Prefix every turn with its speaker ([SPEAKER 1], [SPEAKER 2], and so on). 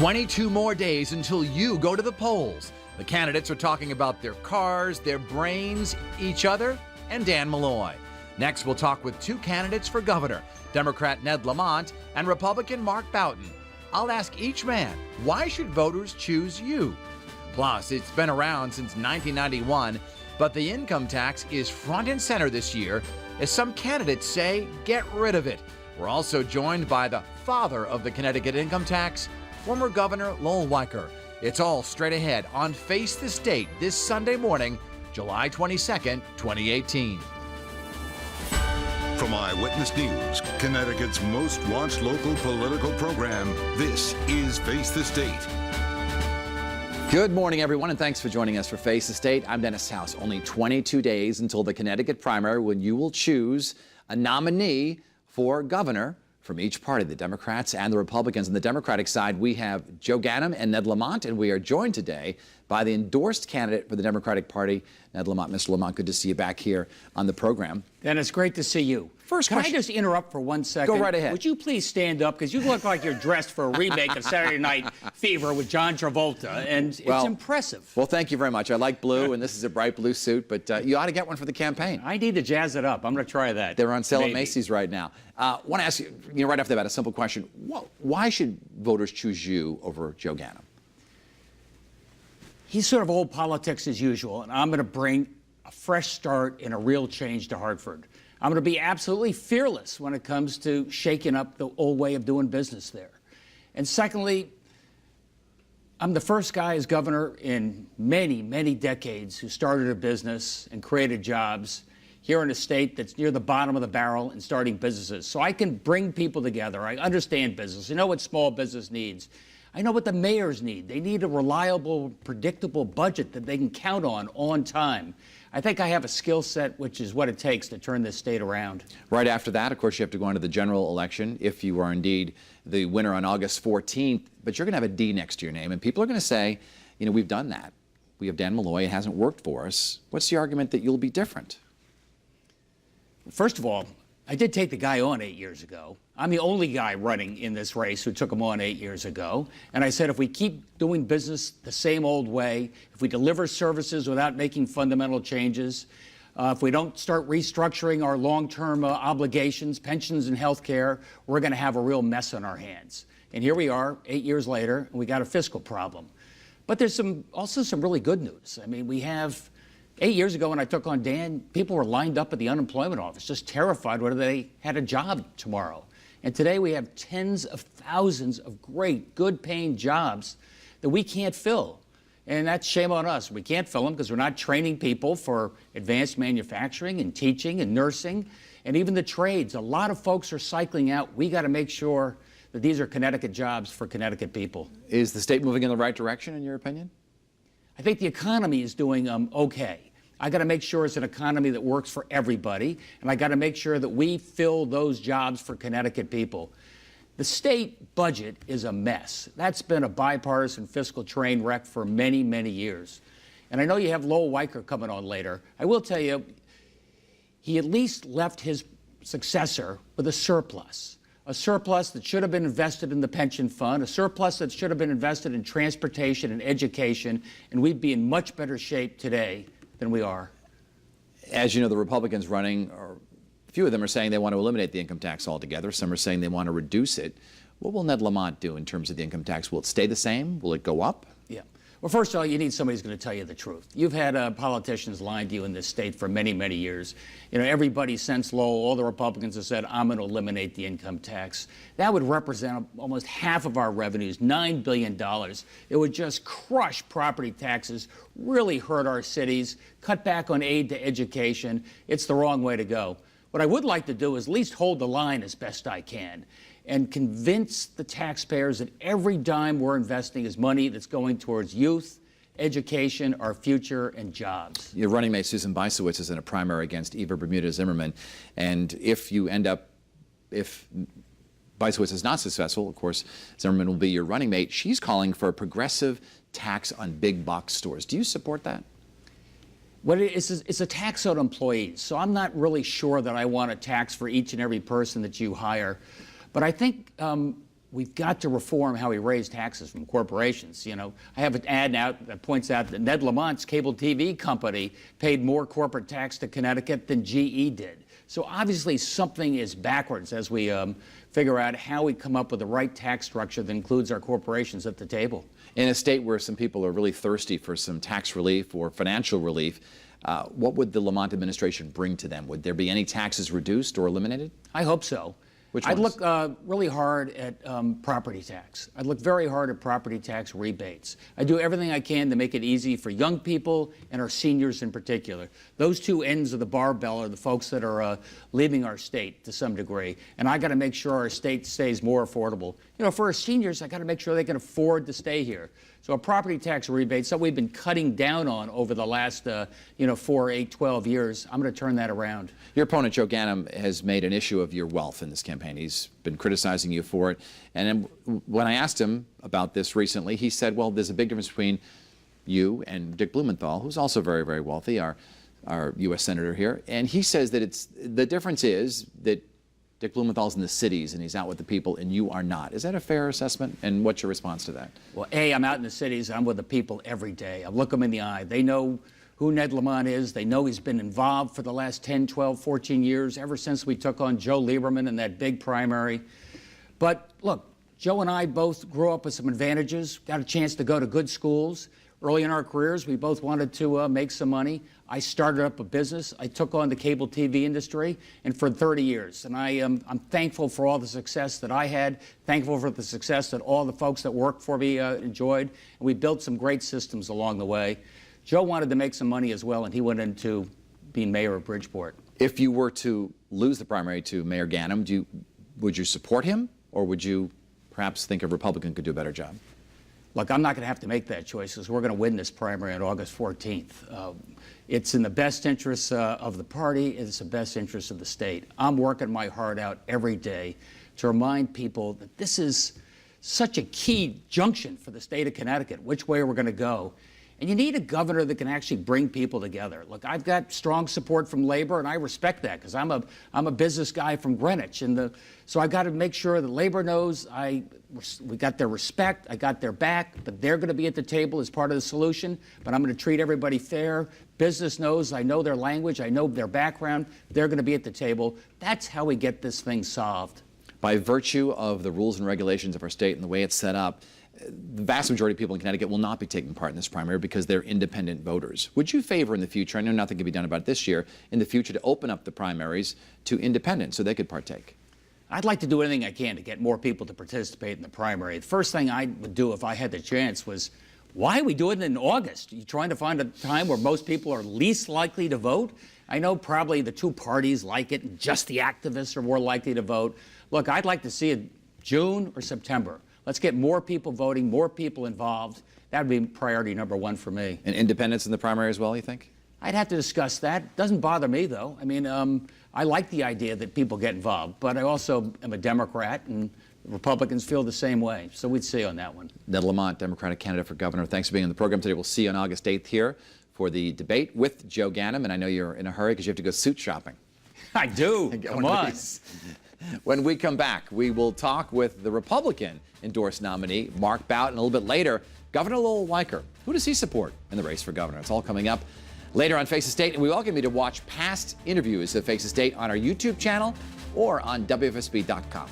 [SPEAKER 1] 22 more days until you go to the polls. The candidates are talking about their cars, their brains, each other, and Dan Malloy. Next, we'll talk with two candidates for governor, Democrat Ned Lamont and Republican Mark Boughton. I'll ask each man, why should voters choose you? Plus, it's been around since 1991, but the income tax is front and center this year, as some candidates say, get rid of it. We're also joined by the father of the Connecticut income tax, former Governor Lowell Weicker. It's all straight ahead on Face the State this Sunday morning, July 22nd, 2018.
[SPEAKER 2] From Eyewitness News, Connecticut's most watched local political program, this is Face the State.
[SPEAKER 1] Good morning, everyone, and thanks for joining us for Face the State. I'm Dennis House. Only 22 days until the Connecticut primary when you will choose a nominee for governor from each party, the Democrats and the Republicans. On the Democratic side, we have Joe Ganim and Ned Lamont, and we are joined today by the endorsed candidate for the Democratic Party, Ned Lamont. Mr. Lamont, good to see you back here on the program.
[SPEAKER 3] Dennis, great to see you.
[SPEAKER 1] First
[SPEAKER 3] Can
[SPEAKER 1] question.
[SPEAKER 3] I just interrupt for 1 second?
[SPEAKER 1] Go right ahead.
[SPEAKER 3] Would you please stand up? Because you look like you're dressed for a remake of Saturday Night Fever with John Travolta, and it's impressive.
[SPEAKER 1] Well, thank you very much. I like blue, and this is a bright blue suit, but you ought to get one for the campaign.
[SPEAKER 3] I need to jazz it up. I'm going to try that.
[SPEAKER 1] They're on sale
[SPEAKER 3] Maybe.
[SPEAKER 1] at Macy's right now. I want to ask you, right off the bat, a simple question. Why should voters choose you over Joe Ganim?
[SPEAKER 3] He's sort of old politics as usual, and I'm going to bring a fresh start and a real change to Hartford. I'm going to be absolutely fearless when it comes to shaking up the old way of doing business there. And secondly, I'm the first guy as governor in many, many decades who started a business and created jobs here in a state that's near the bottom of the barrel in starting businesses. So I can bring people together. I understand business. I know what small business needs. I know what the mayors need. They need a reliable, predictable budget that they can count on time. I think I have a skill set, which is what it takes to turn this state around.
[SPEAKER 1] Right after that, of course, you have to go into the general election if you are indeed the winner on August 14th. But you're going to have a D next to your name, and people are going to say, you know, we've done that. We have Dan Malloy. It hasn't worked for us. What's the argument that you'll be different?
[SPEAKER 3] First of all, I did take the guy on 8 years ago. I'm the only guy running in this race who took him on 8 years ago. And I said, if we keep doing business the same old way, if we deliver services without making fundamental changes, if we don't start restructuring our long-term obligations, pensions and health care, we're going to have a real mess on our hands. And here we are, 8 years later, and we got a fiscal problem. But there's also some really good news. I mean, we have 8 years ago when I took on Dan, people were lined up at the unemployment office, just terrified whether they had a job tomorrow. And today we have tens of thousands of great, good-paying jobs that we can't fill. And that's shame on us. We can't fill them because we're not training people for advanced manufacturing and teaching and nursing and even the trades. A lot of folks are cycling out. We got to make sure that these are Connecticut jobs for Connecticut people.
[SPEAKER 1] Is the state moving in the right direction, in your opinion?
[SPEAKER 3] I think the economy is doing okay. I got to make sure it's an economy that works for everybody, and I got to make sure that we fill those jobs for Connecticut people. The state budget is a mess. That's been a bipartisan fiscal train wreck for many, many years. And I know you have Lowell Weicker coming on later. I will tell you, he at least left his successor with a surplus that should have been invested in the pension fund, a surplus that should have been invested in transportation and education, and we'd be in much better shape today than we are.
[SPEAKER 1] As you know, the Republicans running, or a few of them are saying they want to eliminate the income tax altogether. Some are saying they want to reduce it. What will Ned Lamont do in terms of the income tax? Will it stay the same? Will it go up?
[SPEAKER 3] Yeah. Well, first of all, you need somebody who's going to tell you the truth. You've had politicians lying to you in this state for many, many years. You know, everybody since Lowell, all the Republicans have said, I'm going to eliminate the income tax. That would represent almost half of our revenues, $9 billion. It would just crush property taxes, really hurt our cities, cut back on aid to education. It's the wrong way to go. What I would like to do is at least hold the line as best I can and convince the taxpayers that every dime we're investing is money that's going towards youth, education, our future, and jobs.
[SPEAKER 1] Your running mate, Susan Bisowitz, is in a primary against Eva Bermuda Zimmerman. And if Bisowitz is not successful, of course, Zimmerman will be your running mate. She's calling for a progressive tax on big box stores. Do you support that?
[SPEAKER 3] What it is, it's a tax on employees. So I'm not really sure that I want a tax for each and every person that you hire. But I think we've got to reform how we raise taxes from corporations. You know, I have an ad now that points out that Ned Lamont's cable TV company paid more corporate tax to Connecticut than GE did. So obviously something is backwards as we figure out how we come up with the right tax structure that includes our corporations at the table.
[SPEAKER 1] In a state where some people are really thirsty for some tax relief or financial relief, what would the Lamont administration bring to them? Would there be any taxes reduced or eliminated?
[SPEAKER 3] I hope so.
[SPEAKER 1] Which
[SPEAKER 3] I'd
[SPEAKER 1] ones?
[SPEAKER 3] look really hard at property tax. I'd look very hard at property tax rebates. I do everything I can to make it easy for young people and our seniors in particular. Those two ends of the barbell are the folks that are leaving our state to some degree. And I got to make sure our state stays more affordable. You know, for our seniors, I got to make sure they can afford to stay here. So a property tax rebate, something we've been cutting down on over the last 4, 8, 12 years, I'm going to turn that around.
[SPEAKER 1] Your opponent, Joe Ganim, has made an issue of your wealth in this campaign. He's been criticizing you for it. And then when I asked him about this recently, he said, well, there's a big difference between you and Dick Blumenthal, who's also very, very wealthy, our U.S. Senator here. And he says that the difference is that Dick Blumenthal's in the cities and he's out with the people and you are not. Is that a fair assessment? And what's your response to that?
[SPEAKER 3] Well, A, I'm out in the cities. I'm with the people every day. I look them in the eye. They know who Ned Lamont is. They know he's been involved for the last 10, 12, 14 years, ever since we took on Joe Lieberman in that big primary. But look, Joe and I both grew up with some advantages, got a chance to go to good schools. Early in our careers, we both wanted to make some money. I started up a business. I took on the cable TV industry, and for 30 years. And I'm thankful for all the success that I had, thankful for the success that all the folks that worked for me enjoyed. And we built some great systems along the way. Joe wanted to make some money as well, and he went into being mayor of Bridgeport.
[SPEAKER 1] If you were to lose the primary to Mayor Ganim, would you support him, or would you perhaps think a Republican could do a better job?
[SPEAKER 3] Look, I'm not going to have to make that choice because we're going to win this primary on August 14th. It's in the best interests of the party. It's the best interest of the state. I'm working my heart out every day to remind people that this is such a key junction for the state of Connecticut, which way we're going to go. And you need a governor that can actually bring people together. Look, I've got strong support from labor, and I respect that because I'm a business guy from Greenwich. So I got to make sure that labor knows we got their respect, I got their back, but they're going to be at the table as part of the solution. But I'm going to treat everybody fair. Business knows I know their language, I know their background. They're going to be at the table. That's how we get this thing solved.
[SPEAKER 1] By virtue of the rules and regulations of our state and the way it's set up, the vast majority of people in Connecticut will not be taking part in this primary because they're independent voters. Would you favor in the future, I know nothing can be done about it this year, in the future to open up the primaries to independents so they could partake?
[SPEAKER 3] I'd like to do anything I can to get more people to participate in the primary. The first thing I would do if I had the chance was, why are we doing it in August? Are you trying to find a time where most people are least likely to vote? I know probably the two parties like it and just the activists are more likely to vote. Look, I'd like to see it June or September. Let's get more people voting, more people involved. That would be priority number one for me.
[SPEAKER 1] And independents in the primary as well, you think?
[SPEAKER 3] I'd have to discuss that. Doesn't bother me, though. I mean, I like the idea that people get involved, but I also am a Democrat, and Republicans feel the same way. So we'd see on that one.
[SPEAKER 1] Ned Lamont, Democratic candidate for governor. Thanks for being on the program today. We'll see you on August 8th here for the debate with Joe Ganim. And I know you're in a hurry because you have to go suit shopping.
[SPEAKER 3] I do. Come on.
[SPEAKER 1] When we come back, we will talk with the Republican-endorsed nominee, Mark Boughton, and a little bit later, Governor Lowell Weicker. Who does he support in the race for governor? It's all coming up later on Face the State, and we welcome you to watch past interviews of Face the State on our YouTube channel or on WFSB.com.